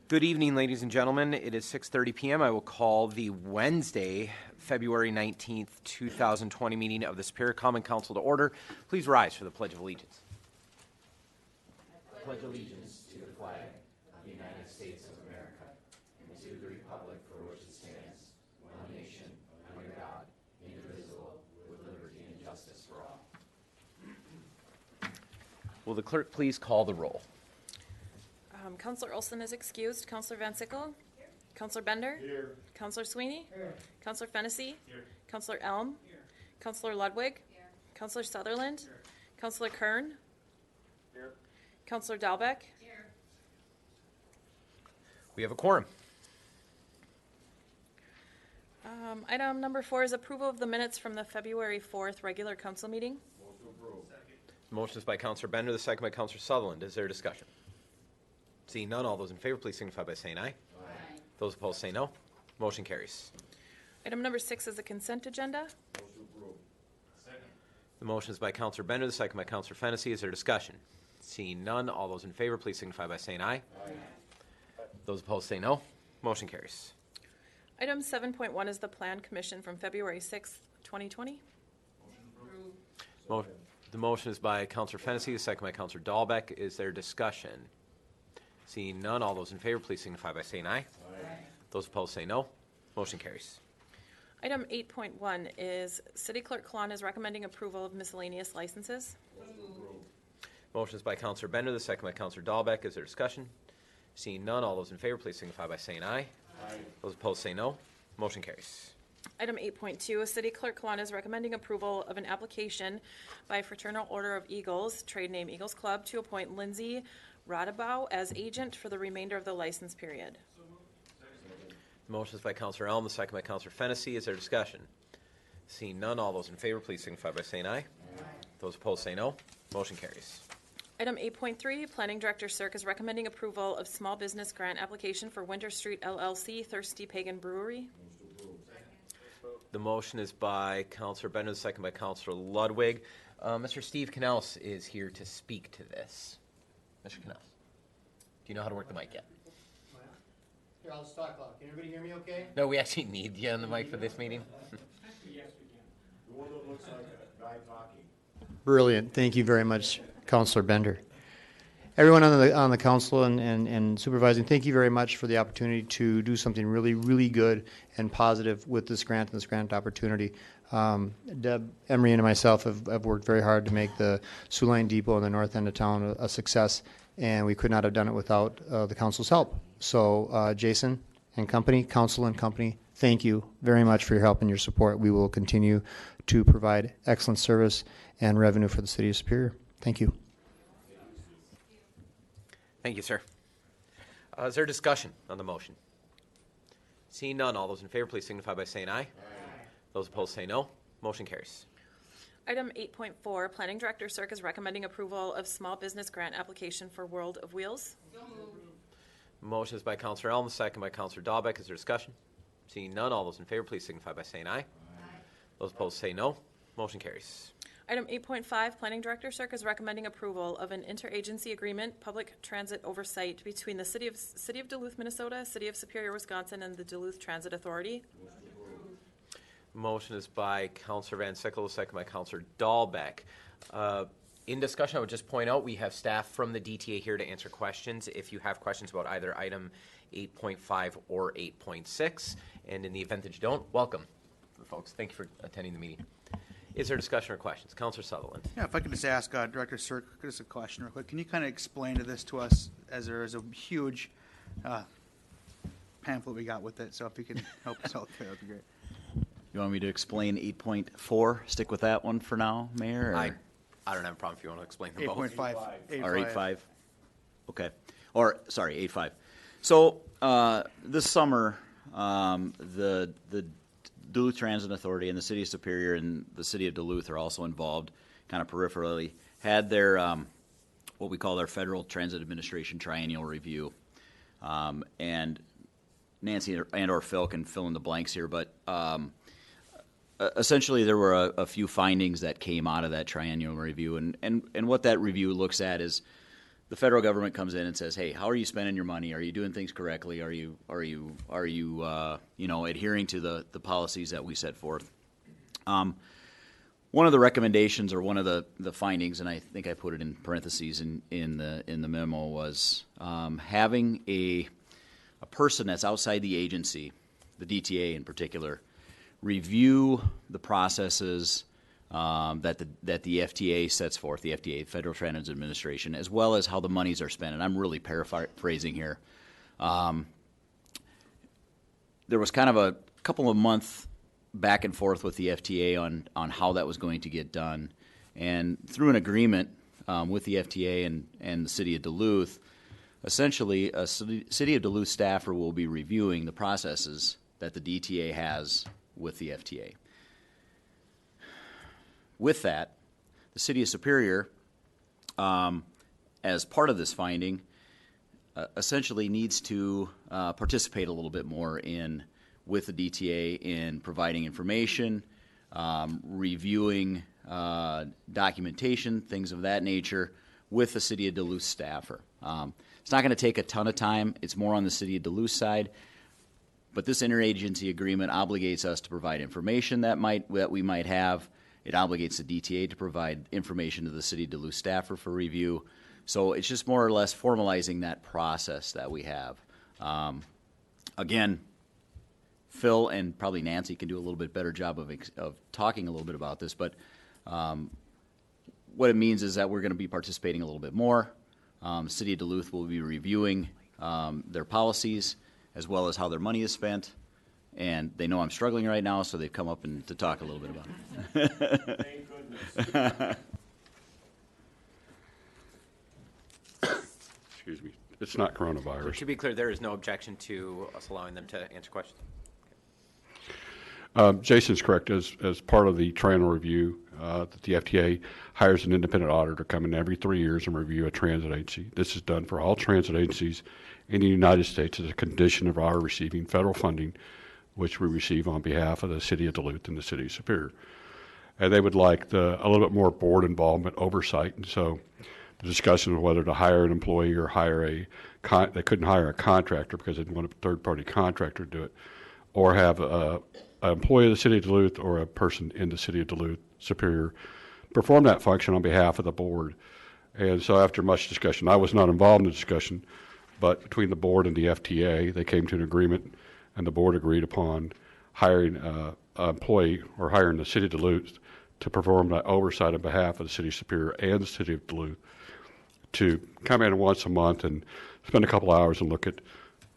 Good evening, ladies and gentlemen. It is 6:30 p.m. I will call the Wednesday, February 19th, 2020 meeting of the Superior Common Council to order. Please rise for the Pledge of Allegiance. I pledge allegiance to the flag of the United States of America and to the republic for which it stands, one nation, under God, indivisible, with liberty and justice for all. Will the clerk please call the roll? Councillor Olson is excused. Councillor Van Sickle? Here. Councillor Bender? Here. Councillor Sweeney? Here. Councillor Fennessy? Here. Councillor Elm? Here. Councillor Ludwig? Here. Councillor Sutherland? Here. Councillor Kern? Here. Councillor Dahlbeck? Here. We have a quorum. Item number 4 is approval of the minutes from the February 4th regular council meeting. Motion is by Councillor Bender, the second by Councillor Sutherland. Is there discussion? Seeing none, all those in favor, please signify by saying aye. Aye. Those opposed say no. Motion carries. Item number 6 is the consent agenda. Second. The motion is by Councillor Bender, the second by Councillor Fennessy. Is there discussion? Seeing none, all those in favor, please signify by saying aye. Aye. Those opposed say no. Motion carries. Item 7.1 is the Plan Commission from February 6th, 2020. The motion is by Councillor Fennessy, the second by Councillor Dahlbeck. Is there discussion? Seeing none, all those in favor, please signify by saying aye. Aye. Those opposed say no. Motion carries. Item 8.1 is City Clerk Klon is recommending approval of miscellaneous licenses. Motion is by Councillor Bender, the second by Councillor Dahlbeck. Is there discussion? Seeing none, all those in favor, please signify by saying aye. Aye. Those opposed say no. Motion carries. Item 8.2, City Clerk Klon is recommending approval of an application by Fraternal Order of Eagles, trade name Eagles Club, to appoint Lindsay Radabau as agent for the remainder of the license period. The motion is by Councillor Elm, the second by Councillor Fennessy. Is there discussion? Seeing none, all those in favor, please signify by saying aye. Aye. Those opposed say no. Motion carries. Item 8.3, Planning Director Cirque is recommending approval of small business grant application for Winter Street LLC, Thirsty Pagan Brewery. The motion is by Councillor Bender, the second by Councillor Ludwig. Mr. Steve Canals is here to speak to this. Mr. Canals, do you know how to work the mic yet? Here, I'll just talk loud. Can everybody hear me okay? No, we actually need you on the mic for this meeting. Yes, we can. The one that looks like a guy talking. Brilliant. Thank you very much, Councillor Bender. Everyone on the council and supervising, thank you very much for the opportunity to do something really, really good and positive with this grant and this grant opportunity. Deb, Emery, and myself have worked very hard to make the Sioux Line Depot in the north end of town a success, and we could not have done it without the council's help. So Jason and company, council and company, thank you very much for your help and your support. We will continue to provide excellent service and revenue for the city of Superior. Thank you. Thank you, sir. Is there discussion on the motion? Seeing none, all those in favor, please signify by saying aye. Aye. Those opposed say no. Motion carries. Item 8.4, Planning Director Cirque is recommending approval of small business grant application for World of Wheels. Motion is by Councillor Elm, the second by Councillor Dahlbeck. Is there discussion? Seeing none, all those in favor, please signify by saying aye. Aye. Those opposed say no. Motion carries. Item 8.5, Planning Director Cirque is recommending approval of an interagency agreement, public transit oversight between the City of Duluth, Minnesota, City of Superior, Wisconsin, and the Duluth Transit Authority. Motion is by Councillor Van Sickle, second by Councillor Dahlbeck. In discussion, I would just point out we have staff from the DTA here to answer questions if you have questions about either item 8.5 or 8.6. And in the event that you don't, welcome, folks. Thank you for attending the meeting. Is there discussion or questions? Councillor Sutherland. Yeah, if I could just ask Director Cirque just a question real quick. Can you kind of explain to us, as there is a huge pamphlet we got with it, so if you can help us out there, that would be great. You want me to explain 8.4? Stick with that one for now, Mayor? Or? I don't have a problem if you want to explain them both. 8.5. Or 8.5? Okay. Or, sorry, 8.5. So, this summer, the Duluth Transit Authority and the City of Superior and the City of Duluth are also involved, kind of peripherally, had their, what we call their Federal Transit Administration Triennial Review. And Nancy and or Phil can fill in the blanks here, but essentially there were a few findings that came out of that triennial review. And what that review looks at is the federal government comes in and says, "Hey, how are you spending your money? Are you doing things correctly? Are you adhering to the policies that we set forth?" One of the recommendations, or one of the findings, and I think I put it in parentheses in the memo, was having a person that's outside the agency, the DTA in particular, review the processes that the FTA sets forth, the FTA, Federal Transit Administration, as well as how the monies are spent. And I'm really paraphrasing here. There was kind of a couple of month back and forth with the FTA on how that was going to get done. And through an agreement with the FTA and the City of Duluth, essentially a City of Duluth staffer will be reviewing the processes that the DTA has with the FTA. With that, the City of Superior, as part of this finding, essentially needs to participate a little bit more with the DTA in providing information, reviewing documentation, things of that nature, with the City of Duluth staffer. It's not going to take a ton of time. It's more on the City of Duluth side. But this interagency agreement obligates us to provide information that we might have. It obligates the DTA to provide information to the City of Duluth staffer for review. So it's just more or less formalizing that process that we have. Again, Phil and probably Nancy can do a little bit better job of talking a little bit about this, but what it means is that we're going to be participating a little bit more. City of Duluth will be reviewing their policies as well as how their money is spent, and they know I'm struggling right now, so they've come up to talk a little bit about it. Thank goodness. Excuse me. It's not coronavirus. To be clear, there is no objection to us allowing them to answer questions. Jason's correct. As part of the triennial review, that the FTA hires an independent auditor to come in every 3 years and review a transit agency. This is done for all transit agencies in the United States as a condition of our receiving federal funding, which we receive on behalf of the City of Duluth and the City of Superior. And they would like a little bit more board involvement, oversight, and so the discussion of whether to hire an employee or they couldn't hire a contractor because they didn't want a third-party contractor to do it, or have an employee of the City of Duluth or a person in the City of Duluth Superior perform that function on behalf of the board. And so after much discussion, I was not involved in the discussion, but between the board and the FTA, they came to an agreement, and the board agreed upon hiring an employee or hiring the City of Duluth to perform that oversight on behalf of the City of Superior and the City of Duluth, to come in once a month and spend a couple hours and look at,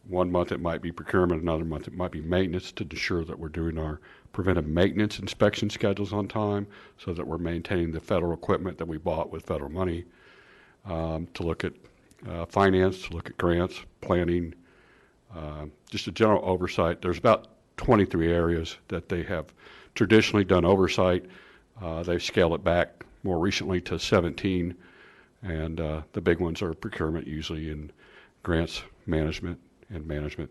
1 month it might be procurement, another month it might be maintenance, to ensure that we're doing our preventive maintenance inspection schedules on time so that we're maintaining the federal equipment that we bought with federal money, to look at finance, to look at grants, planning, just a general oversight. There's about 23 areas that they have traditionally done oversight. They've scaled it back more recently to 17, and the big ones are procurement usually, and grants management and management.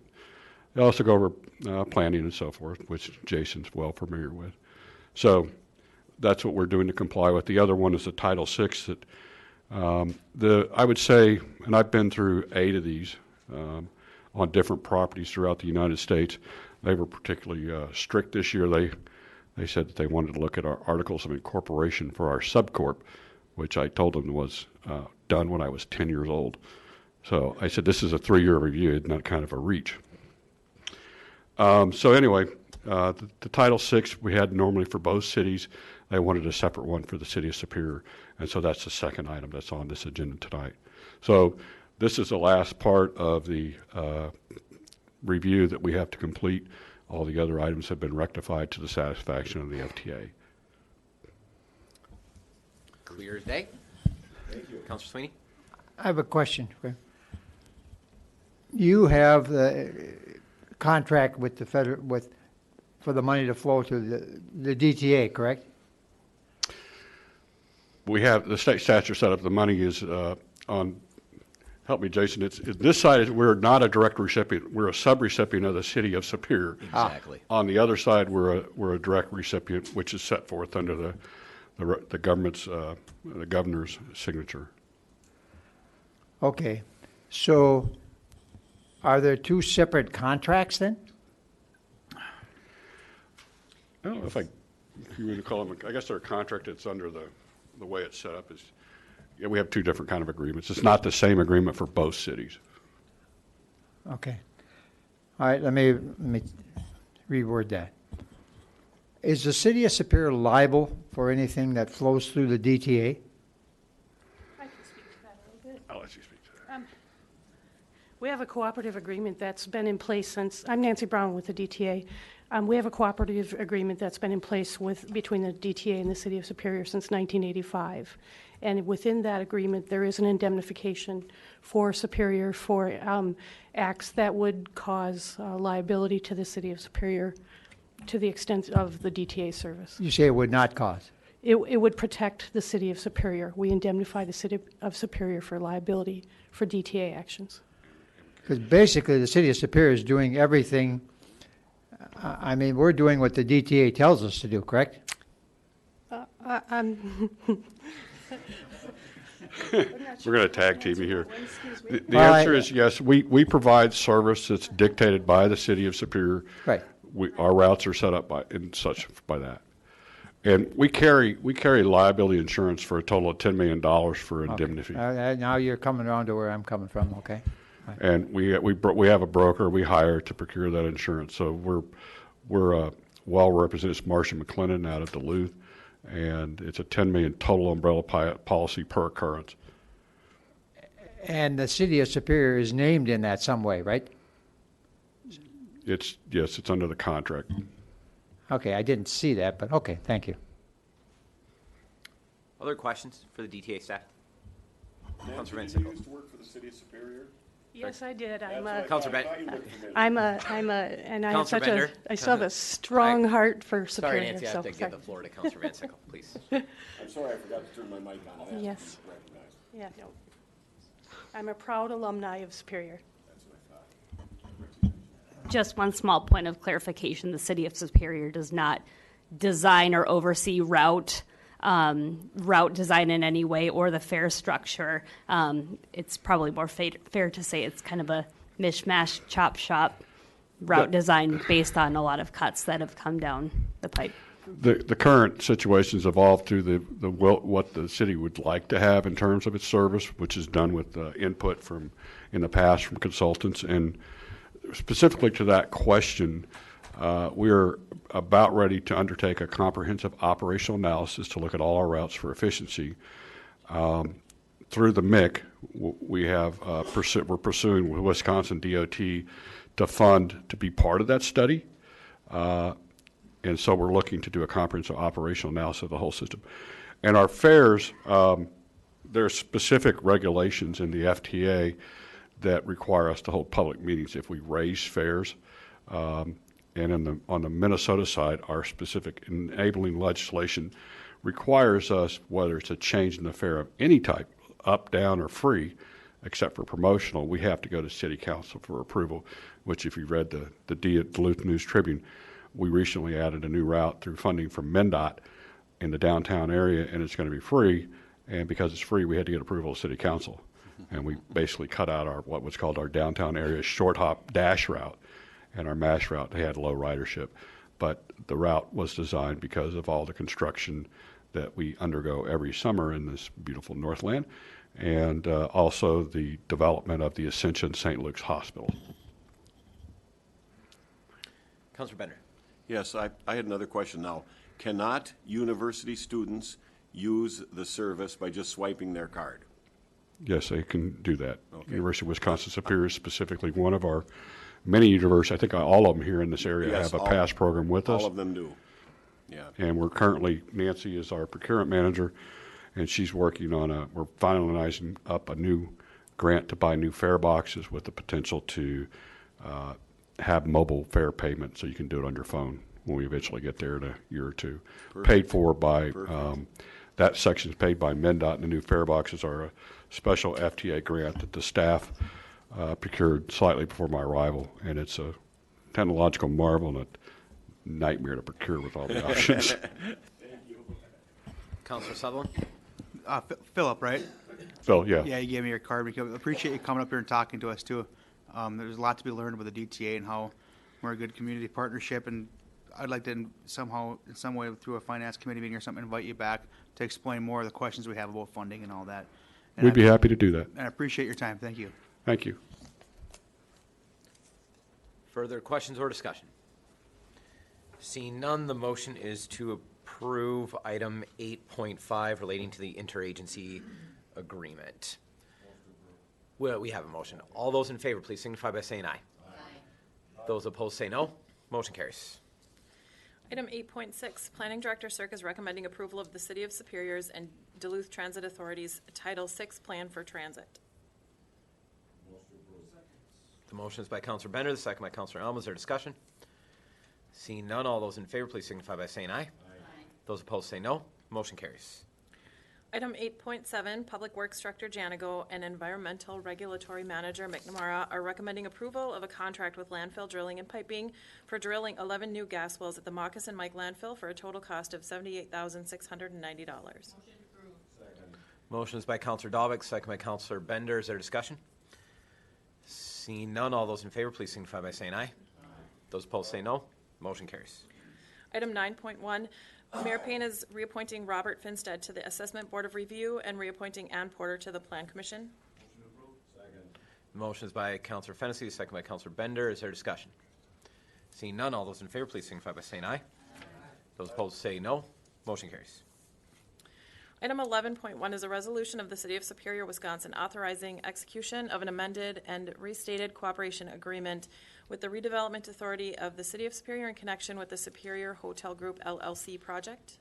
They also go over planning and so forth, which Jason's well familiar with. So that's what we're doing to comply with. The other one is the Title VI that I would say, and I've been through 8 of these on different properties throughout the United States. They were particularly strict this year. They said that they wanted to look at our articles of incorporation for our subcorp, which I told them was done when I was 10 years old. So I said, this is a 3-year review, not kind of a reach. So anyway, the Title VI we had normally for both cities. They wanted a separate one for the City of Superior, and so that's the second item that's on this agenda tonight. So this is the last part of the review that we have to complete. All the other items have been rectified to the satisfaction of the FTA. Clear as day. Thank you. Councilor Sweeney? I have a question. You have the contract with the federal for the money to flow to the DTA, correct? We have the state statute set up. The money is on. Help me, Jason. It's this side. We're not a direct recipient. We're a subrecipient of the City of Superior. Exactly. On the other side, we're a direct recipient, which is set forth under the government's the governor's signature. Okay, so are there two separate contracts then? I don't know if you would call them, I guess they're a contract that's under the way it's set up is, yeah, we have two different kind of agreements. It's not the same agreement for both cities. Okay. All right, let me reword that. Is the city of Superior liable for anything that flows through the DTA? I can speak to that a little bit. I'll let you speak to that. We have a cooperative agreement that's been in place since, I'm Nancy Brown with the DTA. We have a cooperative agreement that's been in place between the DTA and the City of Superior since 1985. And within that agreement, there is an indemnification for Superior for acts that would cause liability to the City of Superior to the extent of the DTA service. You say it would not cause? It would protect the City of Superior. We indemnify the City of Superior for liability for DTA actions. Because basically, the city of Superior is doing everything. I mean, we're doing what the DTA tells us to do, correct? I'm We're going to tag team you here. Excuse me. The Well, answer is yes. We provide service that's dictated by the city of Superior. Right. Our routes are set up by that. And we carry liability insurance for a total of $10 million for indemnity. Now you're coming around to where I'm coming from, okay? And we have a broker we hire to procure that insurance. So we're well represented. It's Marcia McLennan out of Duluth, and it's a $10 million total umbrella policy per occurrence. And the city of Superior is named in that some way, right? It's under the contract. Okay, I didn't see that, but okay, thank you. Other questions for the DTA staff? Nancy, Councilor did Van you Sickle. used to work for the city of Superior? Yes, I did. That's I'm what I a, thought. Counselor I thought you worked for me. I'm a, and I have Counselor such a, Bender? I still have a strong heart for Sorry, Superior. Nancy, I so have to give the floor to Councilor Van Sickle, please. I'm sorry, I forgot to turn my mic on. It has to be Yes. recognized. Yeah, no. I'm a proud alumni of Superior. That's what I thought. Just one small point of clarification. The City of Superior does not design or oversee route design in any way or the fare structure. It's probably more fair to say it's kind of a mishmash, chop shop route design based on a lot of cuts that have come down the pipe. The current situation's evolved to what the city would like to have in terms of its service, which is done with input from in the past from consultants. And specifically to that question, we're about ready to undertake a comprehensive operational analysis to look at all our routes for efficiency. Through the MIC, we're pursuing with Wisconsin DOT to fund to be part of that study. And so we're looking to do a comprehensive operational analysis of the whole system. And our fares, there are specific regulations in the FTA that require us to hold public meetings if we raise fares. And on the Minnesota side, our specific enabling legislation requires us, whether it's a change in the fare of any type, up, down, or free, except for promotional, we have to go to City Council for approval, which if you read the Duluth News Tribune, we recently added a new route through funding from MnDOT in the downtown area, and it's going to be free. And because it's free, we had to get approval of City Council. And we basically cut out what was called our downtown area short hop dash route. And our MASH route, they had low ridership. But the route was designed because of all the construction that we undergo every summer in this beautiful Northland, and also the development of the Ascension St. Luke's Hospital. Councilor Bender. Yes, I had another question now. Cannot university students use the service by just swiping their card? Yes, they can do that. Okay. University of Wisconsin Superior is specifically one of our many universities. I think all of them here in this area Yes, have a pass program with us. All of them do. Yeah. And we're currently, Nancy is our procurement manager, and she's working on we're finalizing up a new grant to buy new fare boxes with the potential to have mobile fare payment so you can do it on your phone when we eventually get there in a year or two. Perfect. Paid for by, that section is paid by MnDOT, and the new fare boxes are a special FTA grant that the staff procured slightly before my arrival, and it's a technological marvel and a nightmare to procure with all the options. Councilor Sutherland. Philip, right? So, yeah. Yeah, you gave me your card. We appreciate you coming up here and talking to us too. There's a lot to be learned with the DTA and how we're a good community partnership. And I'd like to in some way, through a finance committee meeting or something, invite you back to explain more of the questions we have about funding and all that. And We'd be happy to do that. And I appreciate your time. Thank you. Thank you. Further questions or discussion? Seeing none, the motion is to approve item 8.5 relating to the interagency agreement. Well, we have a motion. All those in favor, please signify by saying aye. Aye. Those opposed say no. Motion carries. Item 8.6, Planning Director Cirque is recommending approval of the City of Superior's and Duluth Transit Authority's Title VI Plan for Transit. The motion is by Counselor Bender, the second by Counselor Elm. Is there discussion? Seeing none, all those in favor, please signify by saying aye. Aye. Those opposed say no. Motion carries. Item 8.7, Public Works Director Janigo and Environmental Regulatory Manager McNamara are recommending approval of a contract with landfill drilling and piping for drilling 11 new gas wells at the Moccasin Mike landfill for a total cost of $78,690. Motion is by Counselor Dahlbeck, second by Counselor Bender. Is there discussion? Seeing none, all those in favor, please signify by saying aye. Aye. Those opposed say no. Motion carries. Item 9.1, Mayor Payne is reappointing Robert Finstead to the Assessment Board of Review and reappointing Ann Porter to the Plan Commission. Motion is by Counselor Fennessy, second by Counselor Bender. Is there discussion? Seeing none, all those in favor, please signify by saying aye. Aye. Those opposed say no. Motion carries. Item 11.1 is a resolution of the City of Superior, Wisconsin, authorizing execution of an amended and restated cooperation agreement with the Redevelopment Authority of the City of Superior in connection with the Superior Hotel Group LLC project.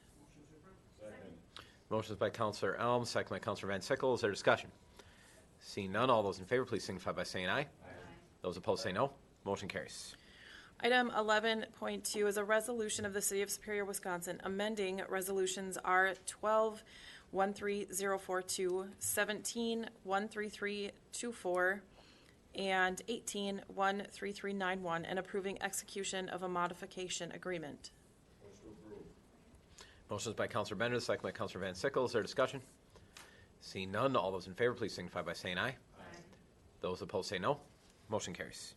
Motion is by Counselor Elm, second by Counselor Van Sickle. Is there discussion? Seeing none, all those in favor, please signify by saying aye. Aye. Those opposed say no. Motion carries. Item 11.2 is a resolution of the City of Superior, Wisconsin, amending resolutions R12-13042, 17-13324, and 18-13391, and approving execution of a modification agreement. Motion is by Counselor Bender, second by Counselor Van Sickle. Is there discussion? Seeing none, all those in favor, please signify by saying aye. Aye. Those opposed say no. Motion carries.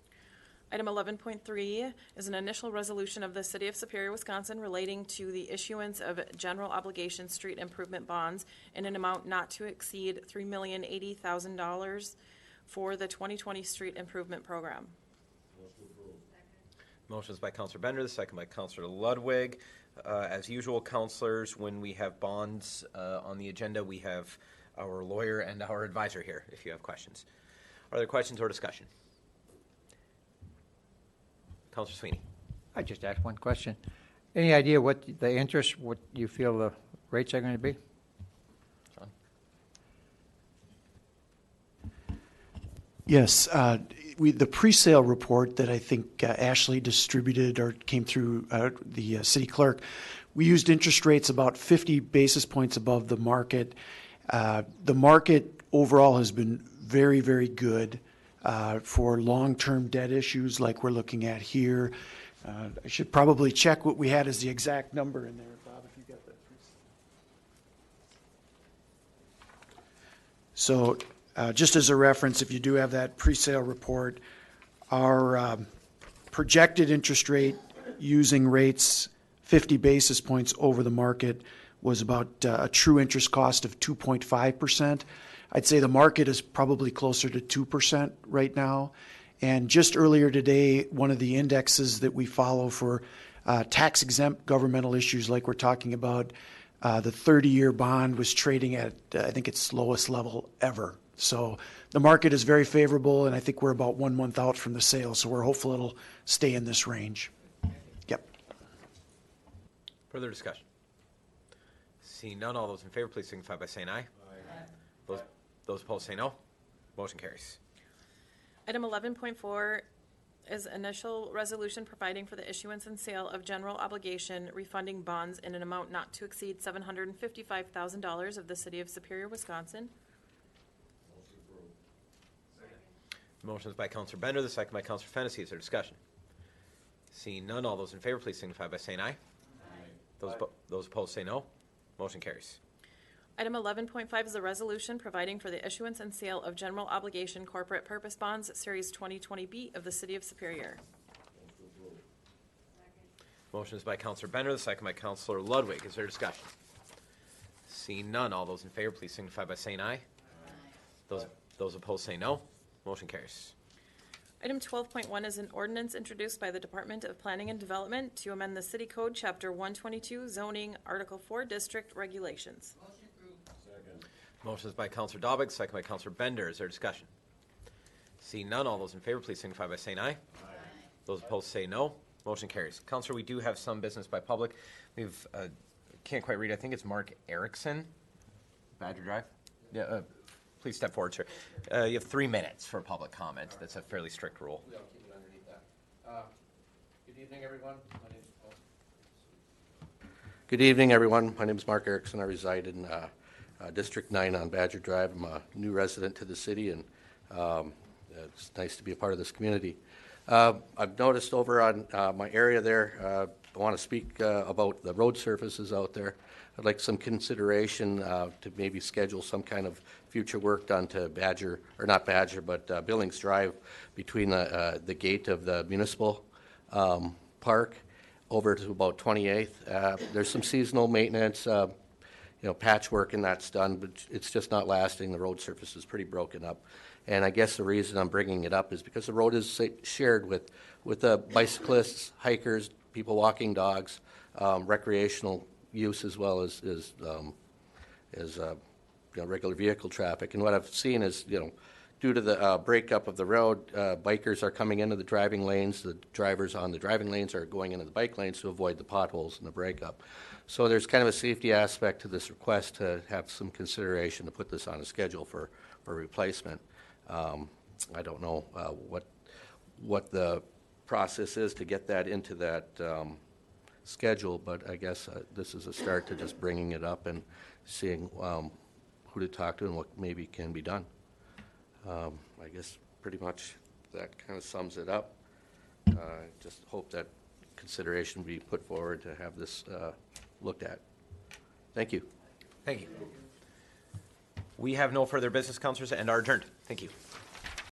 Item 11.3 is an initial resolution of the City of Superior, Wisconsin relating to the issuance of general obligation street improvement bonds in an amount not to exceed $3,080,000 for the 2020 street improvement program. Motion is by Counselor Bender, the second by Counselor Ludwig. As usual, counselors, when we have bonds on the agenda, we have our lawyer and our advisor here if you have questions. Are there questions or discussion? Counselor Sweeney. I just asked one question. Any idea what the interest, what you feel the rates are going to be? John? Yes, the pre-sale report that I think Ashley distributed or came through the city clerk, we used interest rates about 50 basis points above the market. The market overall has been very, very good for long-term debt issues like we're looking at here. I should probably check what we had as the exact number in there, Bob, if you got that. So just as a reference, if you do have that pre-sale report, our projected interest rate using rates 50 basis points over the market was about a true interest cost of 2.5%. I'd say the market is probably closer to 2% right now. And just earlier today, one of the indexes that we follow for tax-exempt governmental issues like we're talking about, the 30-year bond was trading at, I think, its lowest level ever. So the market is very favorable, and I think we're about 1 month out from the sale, so we're hopeful it'll stay in this range. Yep. Further discussion? Seeing none, all those in favor, please signify by saying aye. Aye. Those opposed say no. Motion carries. Item 11.4 is initial resolution providing for the issuance and sale of general obligation refunding bonds in an amount not to exceed $755,000 of the City of Superior, Wisconsin. Motion is by Counselor Bender, the second by Counselor Fennessy. Is there discussion? Seeing none, all those in favor, please signify by saying aye. Aye. Those opposed say no. Motion carries. Item 11.5 is a resolution providing for the issuance and sale of general obligation corporate purpose bonds, Series 2020B of the City of Superior. Motion is by Counselor Bender, the second by Counselor Ludwig. Is there discussion? Seeing none, all those in favor, please signify by saying aye. Those opposed say no. Motion carries. Item 12.1 is an ordinance introduced by the Department of Planning and Development to amend the City Code, Chapter 122, Zoning, Article 4, District Regulations. Motion is by Counselor Daubig, second by Counselor Bender. Is there discussion? Seeing none, all those in favor, please signify by saying aye. Those opposed say no. Motion carries. Counselor, we do have some business by public. We've, can't quite read, I think it's Mark Erickson, Badger Drive. Yeah, please step forward, sir. You have 3 minutes for public comment. That's a fairly strict rule. I'll keep it underneath that. Good evening, everyone. Good evening, everyone. My name is Mark Erickson. I reside in District 9 on Badger Drive. I'm a new resident to the city, and it's nice to be a part of this community. I've noticed over on my area there, I want to speak about the road surfaces out there. I'd like some consideration to maybe schedule some kind of future work done to Badger, or not Badger, but Billings Drive between the gate of the municipal park over to about 28th. There's some seasonal maintenance, patchwork and that's done, but it's just not lasting. The road surface is pretty broken up. And I guess the reason I'm bringing it up is because the road is shared with bicyclists, hikers, people walking dogs, recreational use as well as regular vehicle traffic. And what I've seen is, due to the breakup of the road, bikers are coming into the driving lanes. The drivers on the driving lanes are going into the bike lanes to avoid the potholes and the breakup. So there's kind of a safety aspect to this request to have some consideration to put this on a schedule for replacement. I don't know what the process is to get that into that schedule, but I guess this is a start to just bringing it up and seeing who to talk to and what maybe can be done. I guess pretty much that kind of sums it up. Just hope that consideration be put forward to have this looked at. Thank you. Thank you. We have no further business, councilors, and are adjourned. Thank you.